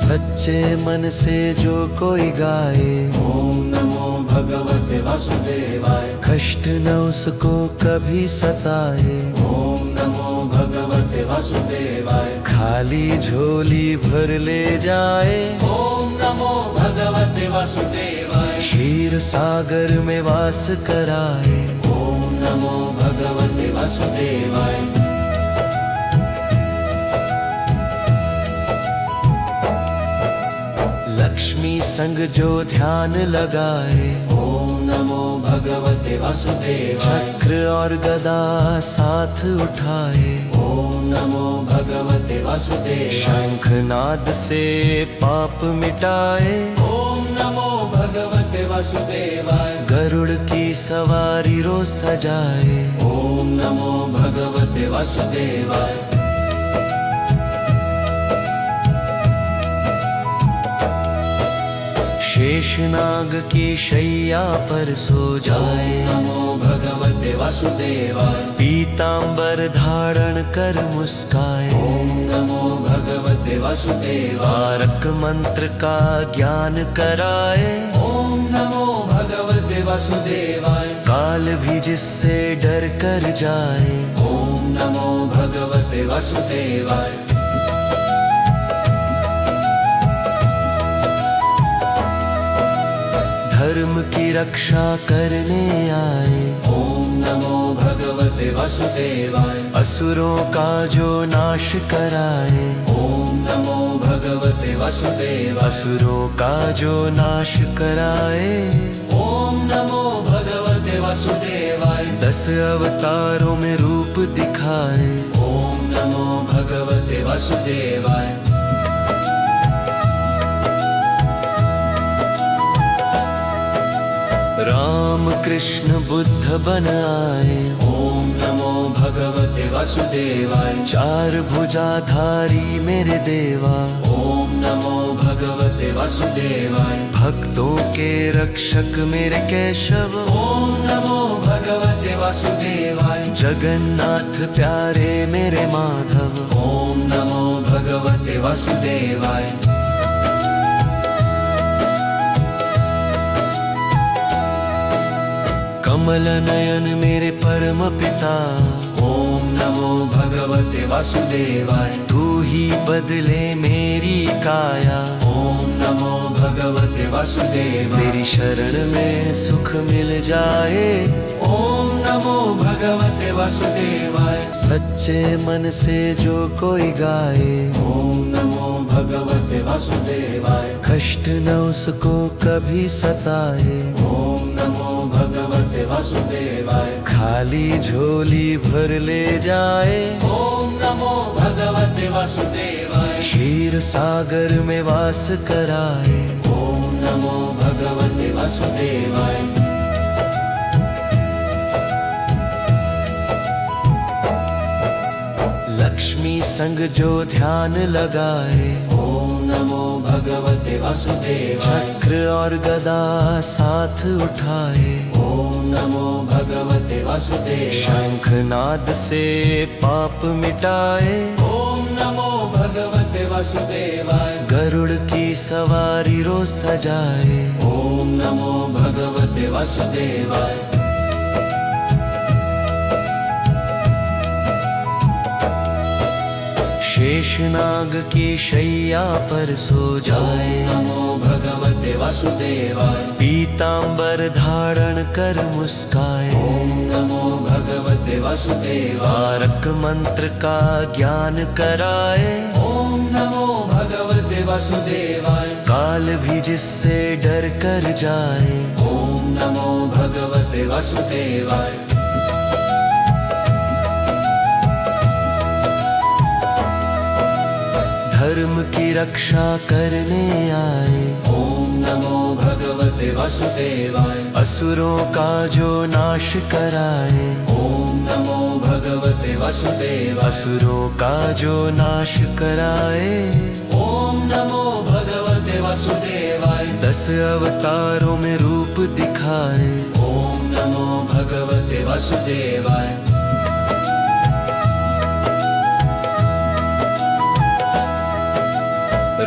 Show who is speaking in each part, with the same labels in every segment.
Speaker 1: सच्चे मन से जो कोई गाए,
Speaker 2: ओम नमो भगवते वासुदेवाय।
Speaker 1: कष्ट न उसको कभी सताए,
Speaker 2: ओम नमो भगवते वासुदेवाय।
Speaker 1: खाली झोली भर ले जाए,
Speaker 2: ओम नमो भगवते वासुदेवाय।
Speaker 1: क्षीर सागर में वास कराए,
Speaker 2: ओम नमो भगवते वासुदेवाय।
Speaker 1: लक्ष्मी संग जो ध्यान लगाए,
Speaker 2: ओम नमो भगवते वासुदेवाय।
Speaker 1: चक्र और गदा साथ उठाए,
Speaker 2: ओम नमो भगवते वासुदेवाय।
Speaker 1: शंखनाद से पाप मिटाए,
Speaker 2: ओम नमो भगवते वासुदेवाय।
Speaker 1: गरुड़ की सवारी रो सजाए,
Speaker 2: ओम नमो भगवते वासुदेवाय।
Speaker 1: शेषनाग की शैया पर सो जाए,
Speaker 2: नमो भगवते वासुदेवाय।
Speaker 1: पीतांबर धारण कर मुस्काए,
Speaker 2: ओम नमो भगवते वासुदेवाय।
Speaker 1: तारक मंत्र का ज्ञान कराए,
Speaker 2: ओम नमो भगवते वासुदेवाय।
Speaker 1: काल भी जिससे डर कर जाए,
Speaker 2: ओम नमो भगवते वासुदेवाय।
Speaker 1: धर्म की रक्षा करने आए,
Speaker 2: ओम नमो भगवते वासुदेवाय।
Speaker 1: असुरों का जो नाश कराए,
Speaker 2: ओम नमो भगवते वासुदेवाय।
Speaker 1: असुरों का जो नाश कराए,
Speaker 2: ओम नमो भगवते वासुदेवाय।
Speaker 1: 10 अवतारों में रूप दिखाए,
Speaker 2: ओम नमो भगवते वासुदेवाय।
Speaker 1: राम कृष्ण बुद्ध बन आए,
Speaker 2: ओम नमो भगवते वासुदेवाय।
Speaker 1: 4 भुजाधारी मेरे देवा,
Speaker 2: ओम नमो भगवते वासुदेवाय।
Speaker 1: भक्तों के रक्षक मेरे केशव,
Speaker 2: ओम नमो भगवते वासुदेवाय।
Speaker 1: जगन्नाथ प्यारे मेरे माधव,
Speaker 2: ओम नमो भगवते वासुदेवाय।
Speaker 1: कमल नयन मेरे परम पिता,
Speaker 2: ओम नमो भगवते वासुदेवाय।
Speaker 1: तू ही बदले मेरी काया,
Speaker 2: ओम नमो भगवते वासुदेवाय।
Speaker 1: तेरी शरण में सुख मिल जाए,
Speaker 2: ओम नमो भगवते वासुदेवाय।
Speaker 1: सच्चे मन से जो कोई गाए,
Speaker 2: ओम नमो भगवते वासुदेवाय।
Speaker 1: कष्ट न उसको कभी सताए,
Speaker 2: ओम नमो भगवते वासुदेवाय।
Speaker 1: खाली झोली भर ले जाए,
Speaker 2: ओम नमो भगवते वासुदेवाय।
Speaker 1: क्षीर सागर में वास कराए,
Speaker 2: ओम नमो भगवते वासुदेवाय।
Speaker 1: लक्ष्मी संग जो ध्यान लगाए,
Speaker 2: ओम नमो भगवते वासुदेवाय।
Speaker 1: चक्र और गदा साथ उठाए,
Speaker 2: ओम नमो भगवते वासुदेवाय।
Speaker 1: शंखनाद से पाप मिटाए,
Speaker 2: ओम नमो भगवते वासुदेवाय।
Speaker 1: गरुड़ की सवारी रो सजाए,
Speaker 2: ओम नमो भगवते वासुदेवाय।
Speaker 1: शेषनाग की शैया पर सो जाए,
Speaker 2: नमो भगवते वासुदेवाय।
Speaker 1: पीतांबर धारण कर मुस्काए,
Speaker 2: ओम नमो भगवते वासुदेवाय।
Speaker 1: तारक मंत्र का ज्ञान कराए,
Speaker 2: ओम नमो भगवते वासुदेवाय।
Speaker 1: काल भी जिससे डर कर जाए,
Speaker 2: ओम नमो भगवते वासुदेवाय।
Speaker 1: धर्म की रक्षा करने आए,
Speaker 2: ओम नमो भगवते वासुदेवाय।
Speaker 1: असुरों का जो नाश कराए,
Speaker 2: ओम नमो भगवते वासुदेवाय।
Speaker 1: असुरों का जो नाश कराए,
Speaker 2: ओम नमो भगवते वासुदेवाय।
Speaker 1: 10 अवतारों में रूप दिखाए,
Speaker 2: ओम नमो भगवते वासुदेवाय।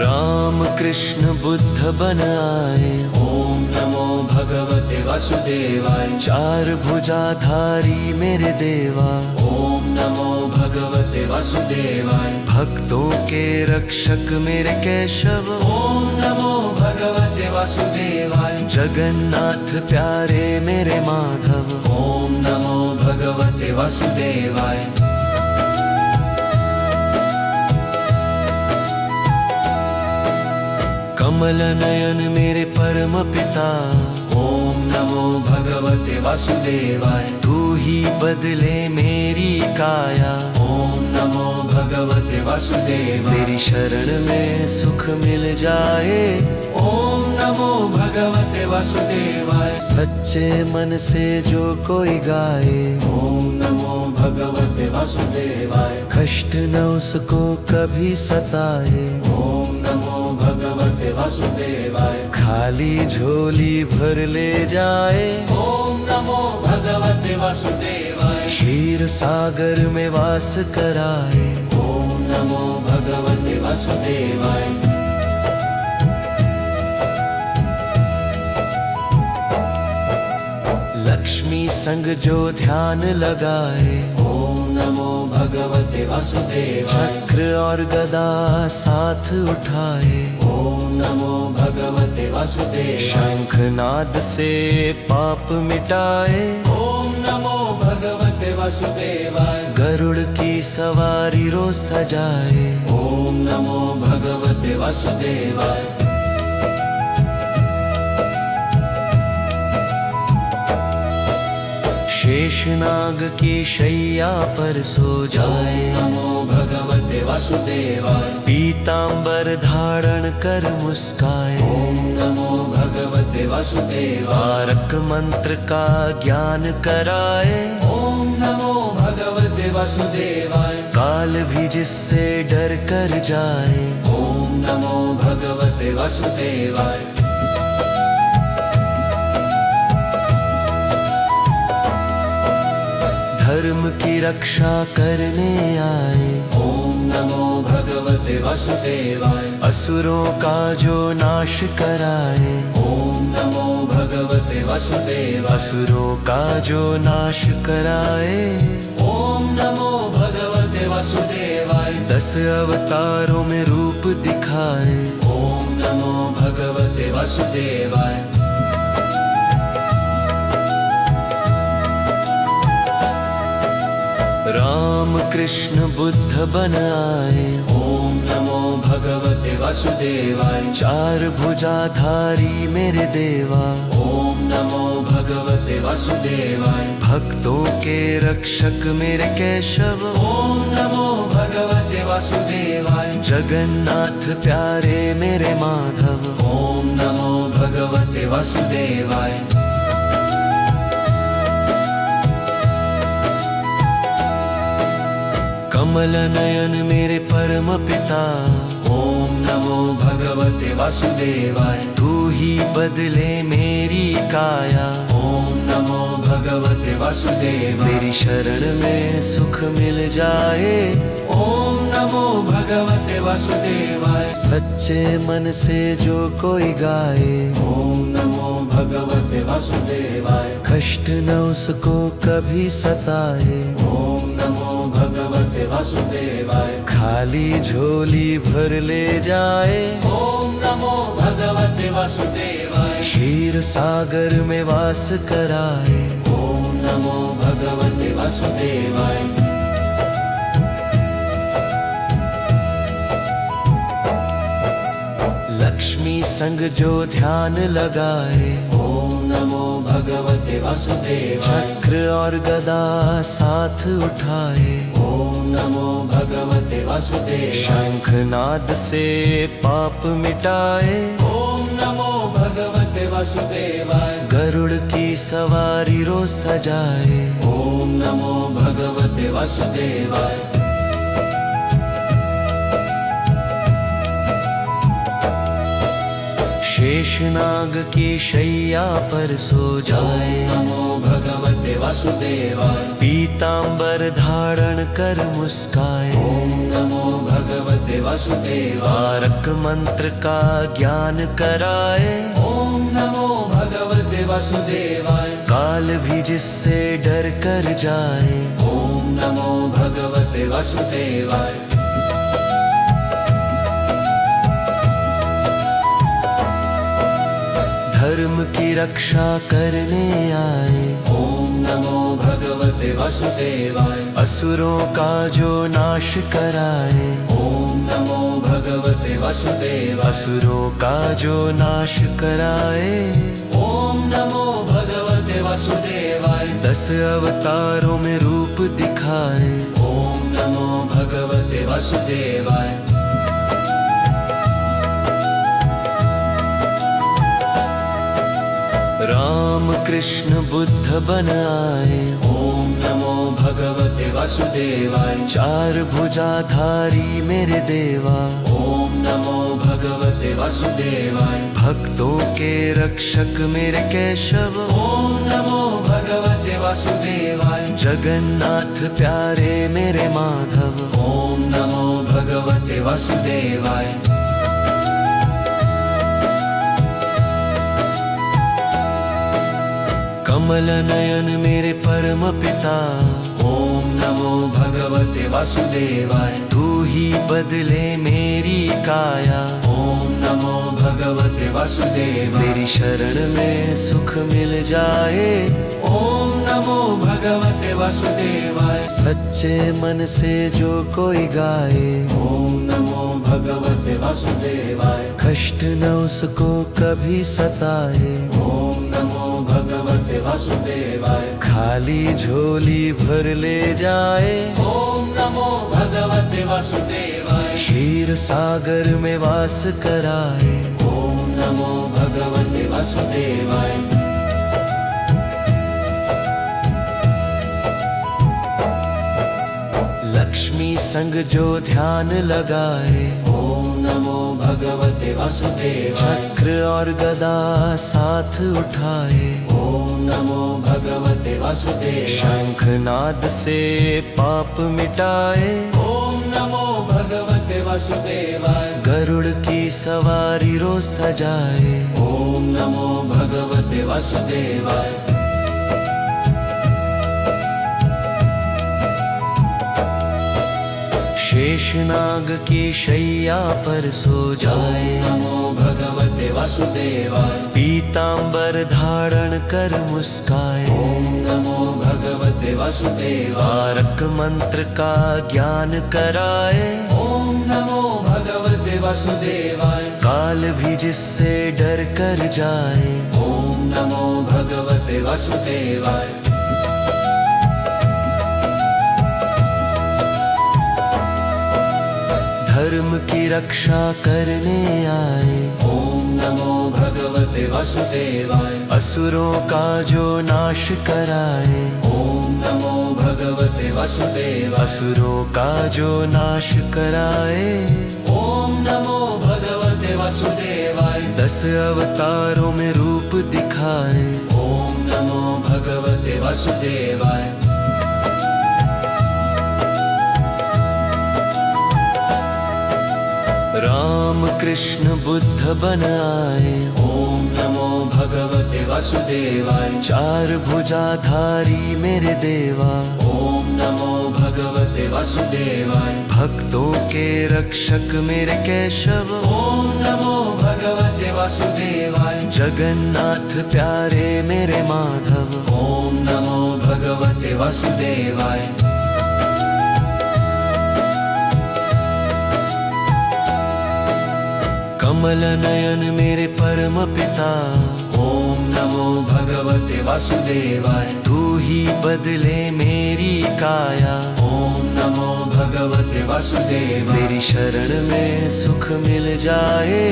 Speaker 1: राम कृष्ण बुद्ध बन आए,
Speaker 2: ओम नमो भगवते वासुदेवाय।
Speaker 1: चार भुजाधारी मेरे देवा,
Speaker 2: ओम नमो भगवते वासुदेवाय।
Speaker 1: भक्तों के रक्षक मेरे केशव,
Speaker 2: ओम नमो भगवते वासुदेवाय।
Speaker 1: जगन्नाथ प्यारे मेरे माधव,
Speaker 2: ओम नमो भगवते वासुदेवाय।
Speaker 1: कमल नयन मेरे परम पिता,
Speaker 2: ओम नमो भगवते वासुदेवाय।
Speaker 1: तू ही बदले मेरी काया,
Speaker 2: ओम नमो भगवते वासुदेवाय।
Speaker 1: तेरी शरण में सुख मिल जाए,
Speaker 2: ओम नमो भगवते वासुदेवाय।
Speaker 1: सच्चे मन से जो कोई गाए,
Speaker 2: ओम नमो भगवते वासुदेवाय।
Speaker 1: कष्ट न उसको कभी सताए,
Speaker 2: ओम नमो भगवते वासुदेवाय।
Speaker 1: खाली झोली भर ले जाए,
Speaker 2: ओम नमो भगवते वासुदेवाय।
Speaker 1: क्षीर सागर में वास कराए,
Speaker 2: ओम नमो भगवते वासुदेवाय।
Speaker 1: लक्ष्मी संग जो ध्यान लगाए,
Speaker 2: ओम नमो भगवते वासुदेवाय।
Speaker 1: चक्र और गदा साथ उठाए,
Speaker 2: ओम नमो भगवते वासुदेवाय।
Speaker 1: शंखनाद से पाप मिटाए,
Speaker 2: ओम नमो भगवते वासुदेवाय।
Speaker 1: गरुड़ की सवारी रोज सजाए,
Speaker 2: ओम नमो भगवते वासुदेवाय।
Speaker 1: शेषनाग की शैया पर सो जाए,
Speaker 2: नमो भगवते वासुदेवाय।
Speaker 1: पीतांबर धारण कर मुस्काए,
Speaker 2: ओम नमो भगवते वासुदेवाय।
Speaker 1: तारक मंत्र का ज्ञान कराए,
Speaker 2: ओम नमो भगवते वासुदेवाय।
Speaker 1: काल भी जिससे डर कर जाए,
Speaker 2: ओम नमो भगवते वासुदेवाय।
Speaker 1: धर्म की रक्षा करने आए,
Speaker 2: ओम नमो भगवते वासुदेवाय।
Speaker 1: असुरों का जो नाश कराए,
Speaker 2: ओम नमो भगवते वासुदेवाय।
Speaker 1: असुरों का जो नाश कराए,
Speaker 2: ओम नमो भगवते वासुदेवाय।
Speaker 1: 10 अवतारों में रूप दिखाए,
Speaker 2: ओम नमो भगवते वासुदेवाय।
Speaker 1: राम कृष्ण बुद्ध बन आए,
Speaker 2: ओम नमो भगवते वासुदेवाय।
Speaker 1: चार भुजाधारी मेरे देवा,
Speaker 2: ओम नमो भगवते वासुदेवाय।
Speaker 1: भक्तों के रक्षक मेरे केशव,
Speaker 2: ओम नमो भगवते वासुदेवाय।
Speaker 1: जगन्नाथ प्यारे मेरे माधव,
Speaker 2: ओम नमो भगवते वासुदेवाय।
Speaker 1: कमल नयन मेरे परम पिता,
Speaker 2: ओम नमो भगवते वासुदेवाय।
Speaker 1: तू ही बदले मेरी काया,
Speaker 2: ओम नमो भगवते वासुदेवाय।
Speaker 1: तेरी शरण में सुख मिल जाए,
Speaker 2: ओम नमो भगवते वासुदेवाय।
Speaker 1: सच्चे मन से जो कोई गाए,
Speaker 2: ओम नमो भगवते वासुदेवाय।
Speaker 1: कष्ट न उसको कभी सताए,
Speaker 2: ओम नमो भगवते वासुदेवाय।
Speaker 1: खाली झोली भर ले जाए,
Speaker 2: ओम नमो भगवते वासुदेवाय।
Speaker 1: क्षीर सागर में वास कराए,
Speaker 2: ओम नमो भगवते वासुदेवाय।
Speaker 1: लक्ष्मी संग जो ध्यान लगाए,
Speaker 2: ओम नमो भगवते वासुदेवाय।
Speaker 1: चक्र और गदा साथ उठाए,
Speaker 2: ओम नमो भगवते वासुदेवाय।
Speaker 1: शंखनाद से पाप मिटाए,
Speaker 2: ओम नमो भगवते वासुदेवाय।
Speaker 1: गरुड़ की सवारी रोज सजाए,
Speaker 2: ओम नमो भगवते वासुदेवाय।
Speaker 1: शेषनाग की शैया पर सो जाए।
Speaker 2: नमो भगवते वासुदेवाय।
Speaker 1: पीतांबर धारण कर मुस्काए।
Speaker 2: ओम नमो भगवते वासुदेवाय।
Speaker 1: तारक मंत्र का ज्ञान कराए।
Speaker 2: ओम नमो भगवते वासुदेवाय।
Speaker 1: काल भी जिससे डर कर जाए।
Speaker 2: ओम नमो भगवते वासुदेवाय।
Speaker 1: धर्म की रक्षा करने आए।
Speaker 2: ओम नमो भगवते वासुदेवाय।
Speaker 1: असुरों का जो नाश कराए।
Speaker 2: ओम नमो भगवते वासुदेवाय।
Speaker 1: असुरों का जो नाश कराए।
Speaker 2: ओम नमो भगवते वासुदेवाय।
Speaker 1: 10 अवतारों में रूप दिखाए।
Speaker 2: ओम नमो भगवते वासुदेवाय।
Speaker 1: राम कृष्ण बुद्ध बन आए।
Speaker 2: ओम नमो भगवते वासुदेवाय।
Speaker 1: 4 भुजाधारी मेरे देवा।
Speaker 2: ओम नमो भगवते वासुदेवाय।
Speaker 1: भक्तों के रक्षक मेरे केशव।
Speaker 2: ओम नमो भगवते वासुदेवाय।
Speaker 1: जगन्नाथ प्यारे मेरे माधव।
Speaker 2: ओम नमो भगवते वासुदेवाय।
Speaker 1: कमल नयन मेरे परम पिता।
Speaker 2: ओम नमो भगवते वासुदेवाय।
Speaker 1: तू ही बदले मेरी काया।
Speaker 2: ओम नमो भगवते वासुदेवाय।
Speaker 1: तेरी शरण में सुख मिल जाए।
Speaker 2: ओम नमो भगवते वासुदेवाय।
Speaker 1: सच्चे मन से जो कोई गाए।
Speaker 2: ओम नमो भगवते वासुदेवाय।
Speaker 1: कष्ट न उसको कभी सताए।
Speaker 2: ओम नमो भगवते वासुदेवाय।
Speaker 1: खाली झोली भर ले जाए।
Speaker 2: ओम नमो भगवते वासुदेवाय।
Speaker 1: क्षीर सागर में वास कराए।
Speaker 2: ओम नमो भगवते वासुदेवाय।
Speaker 1: लक्ष्मी संग जो ध्यान लगाए।
Speaker 2: ओम नमो भगवते वासुदेवाय।
Speaker 1: चक्र और गदा साथ उठाए।
Speaker 2: ओम नमो भगवते वासुदेवाय।
Speaker 1: शंखनाद से पाप मिटाए।
Speaker 2: ओम नमो भगवते वासुदेवाय।
Speaker 1: गरुड़ की सवारी रोज सजाए।
Speaker 2: ओम नमो भगवते वासुदेवाय।
Speaker 1: शेषनाग की शैया पर सो जाए।
Speaker 2: नमो भगवते वासुदेवाय।
Speaker 1: पीतांबर धारण कर मुस्काए।
Speaker 2: ओम नमो भगवते वासुदेवाय।
Speaker 1: तारक मंत्र का ज्ञान कराए।
Speaker 2: ओम नमो भगवते वासुदेवाय।
Speaker 1: काल भी जिससे डर कर जाए।
Speaker 2: ओम नमो भगवते वासुदेवाय।
Speaker 1: धर्म की रक्षा करने आए।
Speaker 2: ओम नमो भगवते वासुदेवाय।
Speaker 1: असुरों का जो नाश कराए।
Speaker 2: ओम नमो भगवते वासुदेवाय।
Speaker 1: असुरों का जो नाश कराए।
Speaker 2: ओम नमो भगवते वासुदेवाय।
Speaker 1: 10 अवतारों में रूप दिखाए।
Speaker 2: ओम नमो भगवते वासुदेवाय।
Speaker 1: राम कृष्ण बुद्ध बन आए।
Speaker 2: ओम नमो भगवते वासुदेवाय।
Speaker 1: 4 भुजाधारी मेरे देवा।
Speaker 2: ओम नमो भगवते वासुदेवाय।
Speaker 1: भक्तों के रक्षक मेरे केशव।
Speaker 2: ओम नमो भगवते वासुदेवाय।
Speaker 1: जगन्नाथ प्यारे मेरे माधव।
Speaker 2: ओम नमो भगवते वासुदेवाय।
Speaker 1: कमल नयन मेरे परम पिता।
Speaker 2: ओम नमो भगवते वासुदेवाय।
Speaker 1: तू ही बदले मेरी काया।
Speaker 2: ओम नमो भगवते वासुदेवाय।
Speaker 1: तेरी शरण में सुख मिल जाए।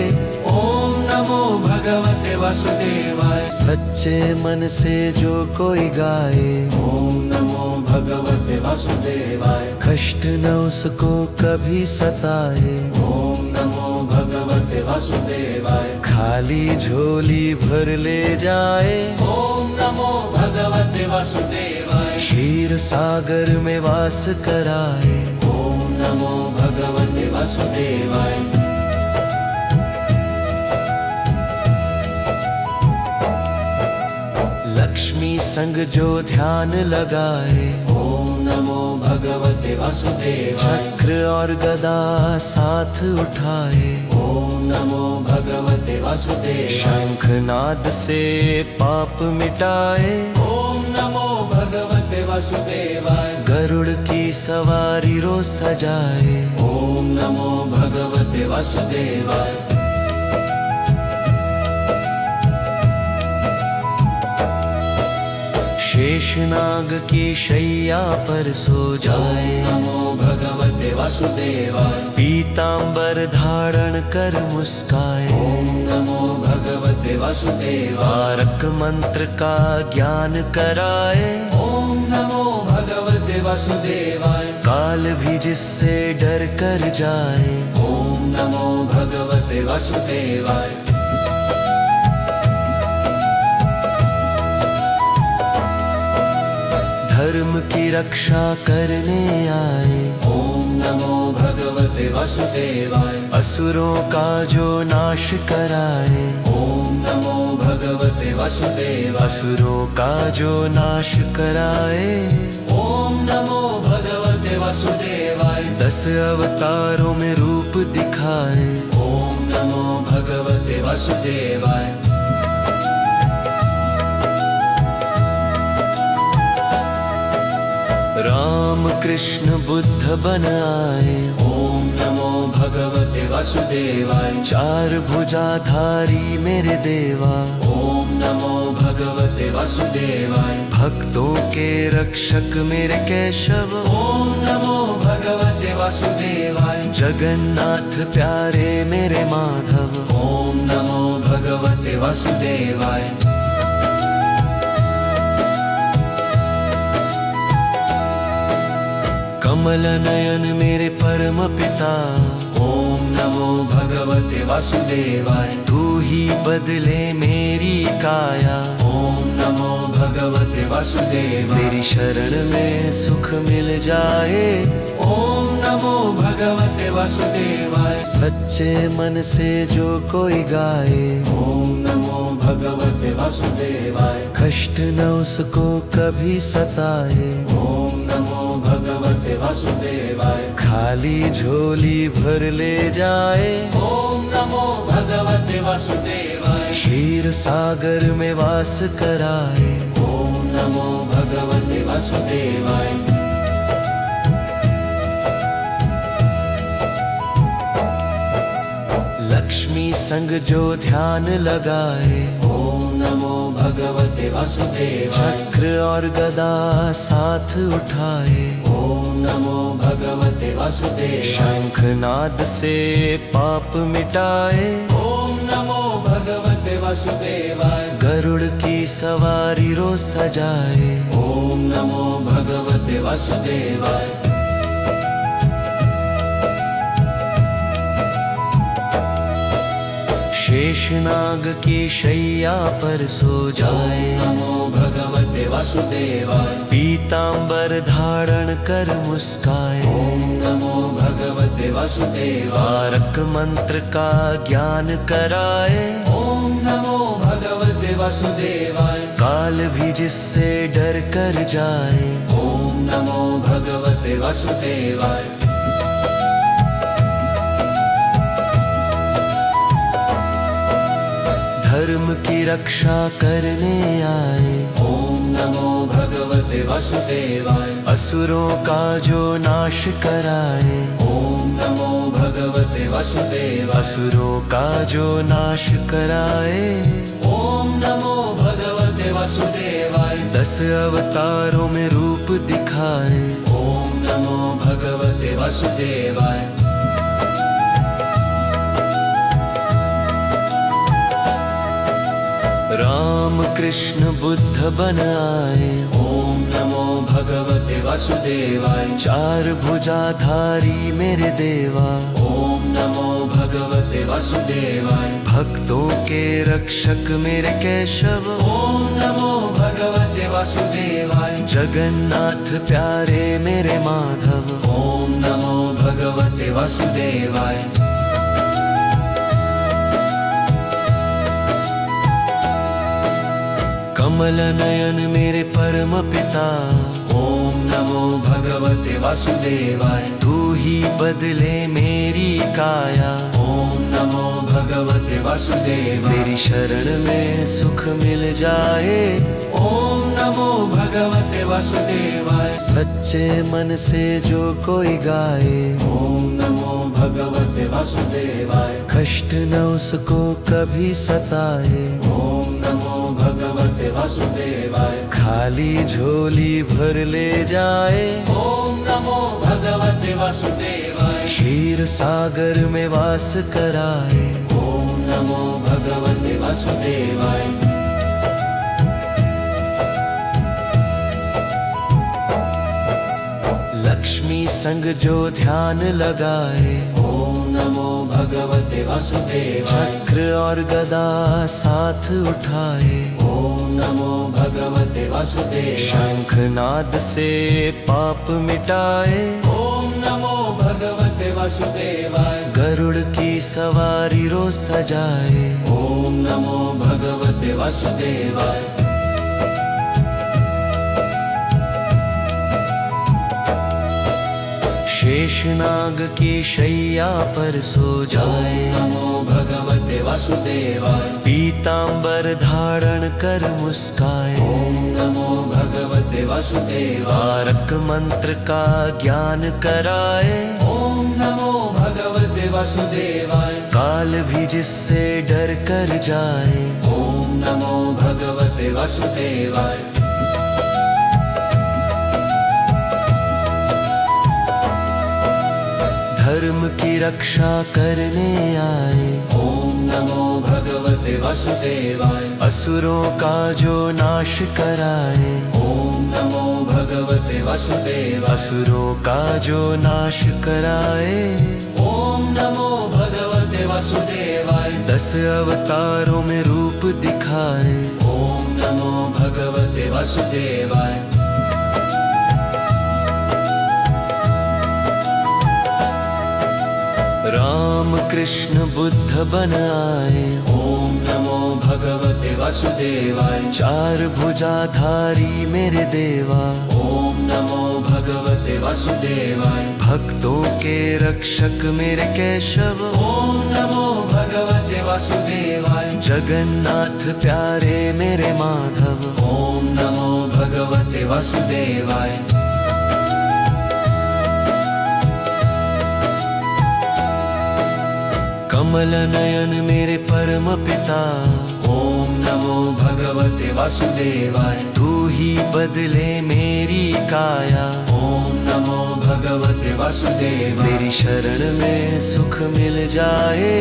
Speaker 2: ओम नमो भगवते वासुदेवाय।
Speaker 1: सच्चे मन से जो कोई गाए।
Speaker 2: ओम नमो भगवते वासुदेवाय।
Speaker 1: कष्ट न उसको कभी सताए।
Speaker 2: ओम नमो भगवते वासुदेवाय।
Speaker 1: खाली झोली भर ले जाए।
Speaker 2: ओम नमो भगवते वासुदेवाय।
Speaker 1: क्षीर सागर में वास कराए।
Speaker 2: ओम नमो भगवते वासुदेवाय।
Speaker 1: लक्ष्मी संग जो ध्यान लगाए।
Speaker 2: ओम नमो भगवते वासुदेवाय।
Speaker 1: चक्र और गदा साथ उठाए।
Speaker 2: ओम नमो भगवते वासुदेवाय।
Speaker 1: शंखनाद से पाप मिटाए।
Speaker 2: ओम नमो भगवते वासुदेवाय।
Speaker 1: गरुड़ की सवारी रो सजाए।
Speaker 2: ओम नमो भगवते वासुदेवाय।
Speaker 1: शेषनाग की शैया पर सो जाए।
Speaker 2: नमो भगवते वासुदेवाय।
Speaker 1: पीतांबर धारण कर मुस्काए।
Speaker 2: ओम नमो भगवते वासुदेवाय।
Speaker 1: तारक मंत्र का ज्ञान कराए।
Speaker 2: ओम नमो भगवते वासुदेवाय।
Speaker 1: काल भी जिससे डर कर जाए।
Speaker 2: ओम नमो भगवते वासुदेवाय।
Speaker 1: धर्म की रक्षा करने आए।
Speaker 2: ओम नमो भगवते वासुदेवाय।
Speaker 1: असुरों का जो नाश कराए।
Speaker 2: ओम नमो भगवते वासुदेवाय।
Speaker 1: असुरों का जो नाश कराए।
Speaker 2: ओम नमो भगवते वासुदेवाय।
Speaker 1: 10 अवतारों में रूप दिखाए।
Speaker 2: ओम नमो भगवते वासुदेवाय।
Speaker 1: राम कृष्ण बुद्ध बन आए।
Speaker 2: ओम नमो भगवते वासुदेवाय।
Speaker 1: 4 भुजाधारी मेरे देवा।
Speaker 2: ओम नमो भगवते वासुदेवाय।
Speaker 1: भक्तों के रक्षक मेरे केशव।
Speaker 2: ओम नमो भगवते वासुदेवाय।
Speaker 1: जगन्नाथ प्यारे मेरे माधव।
Speaker 2: ओम नमो भगवते वासुदेवाय।
Speaker 1: कमल नयन मेरे परम पिता।
Speaker 2: ओम नमो भगवते वासुदेवाय।
Speaker 1: तू ही बदले मेरी काया।
Speaker 2: ओम नमो भगवते वासुदेवाय।
Speaker 1: तेरी शरण में सुख मिल जाए।
Speaker 2: ओम नमो भगवते वासुदेवाय।
Speaker 1: सच्चे मन से जो कोई गाए।
Speaker 2: ओम नमो भगवते वासुदेवाय।
Speaker 1: कष्ट न उसको कभी सताए।
Speaker 2: ओम नमो भगवते वासुदेवाय।
Speaker 1: खाली झोली भर ले जाए।
Speaker 2: ओम नमो भगवते वासुदेवाय।
Speaker 1: क्षीर सागर में वास कराए।
Speaker 2: ओम नमो भगवते वासुदेवाय।
Speaker 1: लक्ष्मी संग जो ध्यान लगाए।
Speaker 2: ओम नमो भगवते वासुदेवाय।
Speaker 1: चक्र और गदा साथ उठाए।
Speaker 2: ओम नमो भगवते वासुदेवाय।
Speaker 1: शंखनाद से पाप मिटाए।
Speaker 2: ओम नमो भगवते वासुदेवाय।
Speaker 1: गरुड़ की सवारी रो सजाए।
Speaker 2: ओम नमो भगवते वासुदेवाय।
Speaker 1: शेषनाग की शैया पर सो जाए।
Speaker 2: नमो भगवते वासुदेवाय।
Speaker 1: पीतांबर धारण कर मुस्काए।
Speaker 2: ओम नमो भगवते वासुदेवाय।
Speaker 1: तारक मंत्र का ज्ञान कराए।
Speaker 2: ओम नमो भगवते वासुदेवाय।
Speaker 1: काल भी जिससे डर कर जाए।
Speaker 2: ओम नमो भगवते वासुदेवाय।
Speaker 1: धर्म की रक्षा करने आए।
Speaker 2: ओम नमो भगवते वासुदेवाय।
Speaker 1: असुरों का जो नाश कराए।
Speaker 2: ओम नमो भगवते वासुदेवाय।
Speaker 1: असुरों का जो नाश कराए।
Speaker 2: ओम नमो भगवते वासुदेवाय।
Speaker 1: 10 अवतारों में रूप दिखाए।
Speaker 2: ओम नमो भगवते वासुदेवाय।
Speaker 1: राम कृष्ण बुद्ध बन आए।
Speaker 2: ओम नमो भगवते वासुदेवाय
Speaker 1: चार भुजाधारी मेरे देवा
Speaker 2: ओम नमो भगवते वासुदेवाय
Speaker 1: भक्तों के रक्षक मेरे केशव
Speaker 2: ओम नमो भगवते वासुदेवाय
Speaker 1: जगन्नाथ प्यारे मेरे माधव
Speaker 2: ओम नमो भगवते वासुदेवाय
Speaker 1: कमल नयन मेरे परम पिता
Speaker 2: ओम नमो भगवते वासुदेवाय
Speaker 1: तू ही बदले मेरी काया
Speaker 2: ओम नमो भगवते वासुदेवाय
Speaker 1: तेरी शरण में सुख मिल जाए
Speaker 2: ओम नमो भगवते वासुदेवाय
Speaker 1: सच्चे मन से जो कोई गाए
Speaker 2: ओम नमो भगवते वासुदेवाय
Speaker 1: कष्ट न उसको कभी सताए
Speaker 2: ओम नमो भगवते वासुदेवाय
Speaker 1: खाली झोली भर ले जाए
Speaker 2: ओम नमो भगवते वासुदेवाय
Speaker 1: क्षीर सागर में वास कराए
Speaker 2: ओम नमो भगवते वासुदेवाय
Speaker 1: लक्ष्मी संग जो ध्यान लगाए
Speaker 2: ओम नमो भगवते वासुदेवाय
Speaker 1: चक्र और गदा साथ उठाए
Speaker 2: ओम नमो भगवते वासुदेवाय
Speaker 1: शंखनाद से पाप मिटाए
Speaker 2: ओम नमो भगवते वासुदेवाय
Speaker 1: गरुड़ की सवारी रोज सजाए
Speaker 2: ओम नमो भगवते वासुदेवाय
Speaker 1: शेषनाग की शैया पर सो जाए
Speaker 2: नमो भगवते वासुदेवाय
Speaker 1: पीतांबर धारण कर मुस्काए
Speaker 2: ओम नमो भगवते वासुदेवाय
Speaker 1: तारक मंत्र का ज्ञान कराए
Speaker 2: ओम नमो भगवते वासुदेवाय
Speaker 1: काल भी जिससे डर कर जाए
Speaker 2: ओम नमो भगवते वासुदेवाय
Speaker 1: धर्म की रक्षा करने आए
Speaker 2: ओम नमो भगवते वासुदेवाय
Speaker 1: असुरों का जो नाश कराए
Speaker 2: ओम नमो भगवते वासुदेवाय
Speaker 1: असुरों का जो नाश कराए
Speaker 2: ओम नमो भगवते वासुदेवाय
Speaker 1: 10 अवतारों में रूप दिखाए
Speaker 2: ओम नमो भगवते वासुदेवाय
Speaker 1: राम कृष्ण बुद्ध बन आए
Speaker 2: ओम नमो भगवते वासुदेवाय
Speaker 1: चार भुजाधारी मेरे देवा
Speaker 2: ओम नमो भगवते वासुदेवाय
Speaker 1: भक्तों के रक्षक मेरे केशव
Speaker 2: ओम नमो भगवते वासुदेवाय
Speaker 1: जगन्नाथ प्यारे मेरे माधव
Speaker 2: ओम नमो भगवते वासुदेवाय
Speaker 1: कमल नयन मेरे परम पिता
Speaker 2: ओम नमो भगवते वासुदेवाय
Speaker 1: तू ही बदले मेरी काया
Speaker 2: ओम नमो भगवते वासुदेवाय
Speaker 1: तेरी शरण में सुख मिल जाए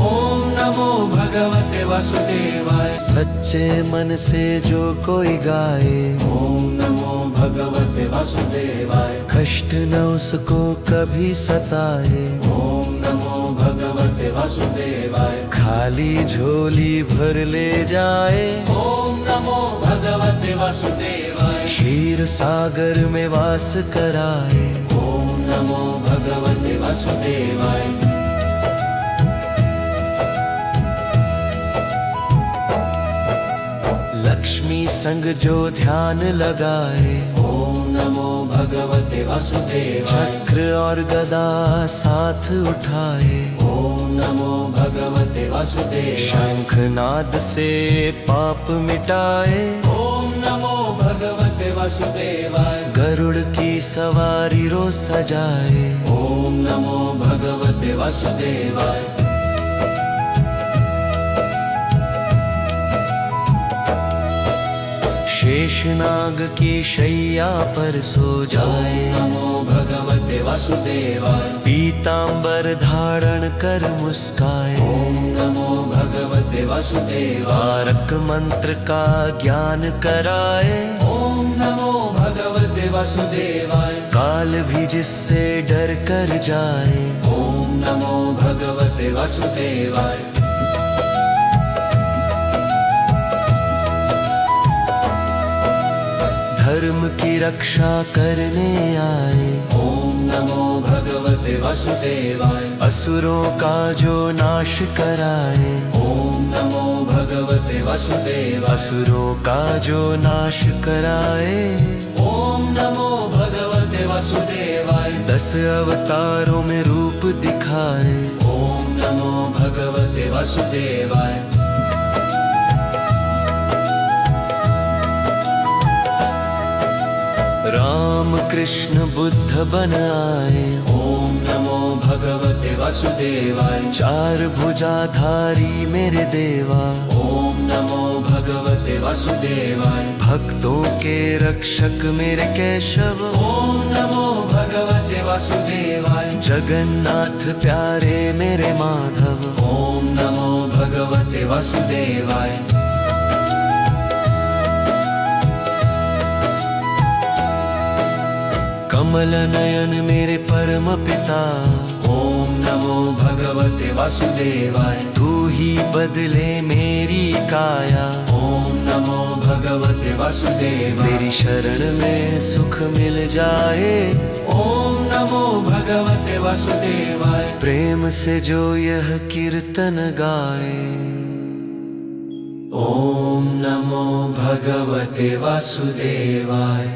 Speaker 2: ओम नमो भगवते वासुदेवाय
Speaker 1: सच्चे मन से जो कोई गाए
Speaker 2: ओम नमो भगवते वासुदेवाय
Speaker 1: कष्ट न उसको कभी सताए
Speaker 2: ओम नमो भगवते वासुदेवाय
Speaker 1: खाली झोली भर ले जाए
Speaker 2: ओम नमो भगवते वासुदेवाय
Speaker 1: क्षीर सागर में वास कराए
Speaker 2: ओम नमो भगवते वासुदेवाय
Speaker 1: लक्ष्मी संग जो ध्यान लगाए
Speaker 2: ओम नमो भगवते वासुदेवाय
Speaker 1: चक्र और गदा साथ उठाए
Speaker 2: ओम नमो भगवते वासुदेवाय
Speaker 1: शंखनाद से पाप मिटाए
Speaker 2: ओम नमो भगवते वासुदेवाय
Speaker 1: गरुड़ की सवारी रोज सजाए
Speaker 2: ओम नमो भगवते वासुदेवाय
Speaker 1: शेषनाग की शैया पर सो जाए
Speaker 2: नमो भगवते वासुदेवाय
Speaker 1: पीतांबर धारण कर मुस्काए
Speaker 2: ओम नमो भगवते वासुदेवाय
Speaker 1: तारक मंत्र का ज्ञान कराए
Speaker 2: ओम नमो भगवते वासुदेवाय।
Speaker 1: काल भी जिससे डर कर जाए,
Speaker 2: ओम नमो भगवते वासुदेवाय।
Speaker 1: धर्म की रक्षा करने आए,
Speaker 2: ओम नमो भगवते वासुदेवाय।
Speaker 1: असुरों का जो नाश कराए,
Speaker 2: ओम नमो भगवते वासुदेवाय।
Speaker 1: असुरों का जो नाश कराए,
Speaker 2: ओम नमो भगवते वासुदेवाय।
Speaker 1: 10 अवतारों में रूप दिखाए,
Speaker 2: ओम नमो भगवते वासुदेवाय।
Speaker 1: राम कृष्ण बुद्ध बन आए,
Speaker 2: ओम नमो भगवते वासुदेवाय।
Speaker 1: 4 भुजाधारी मेरे देवा,
Speaker 2: ओम नमो भगवते वासुदेवाय।
Speaker 1: भक्तों के रक्षक मेरे केशव,
Speaker 2: ओम नमो भगवते वासुदेवाय।
Speaker 1: जगन्नाथ प्यारे मेरे माधव,
Speaker 2: ओम नमो भगवते वासुदेवाय।
Speaker 1: कमल नयन मेरे परम पिता,
Speaker 2: ओम नमो भगवते वासुदेवाय।
Speaker 1: तू ही बदले मेरी काया,
Speaker 2: ओम नमो भगवते वासुदेवाय।
Speaker 1: तेरी शरण में सुख मिल जाए,
Speaker 2: ओम नमो भगवते वासुदेवाय।
Speaker 1: प्रेम से जो यह कीर्तन गाए।
Speaker 2: ओम नमो भगवते वासुदेवाय।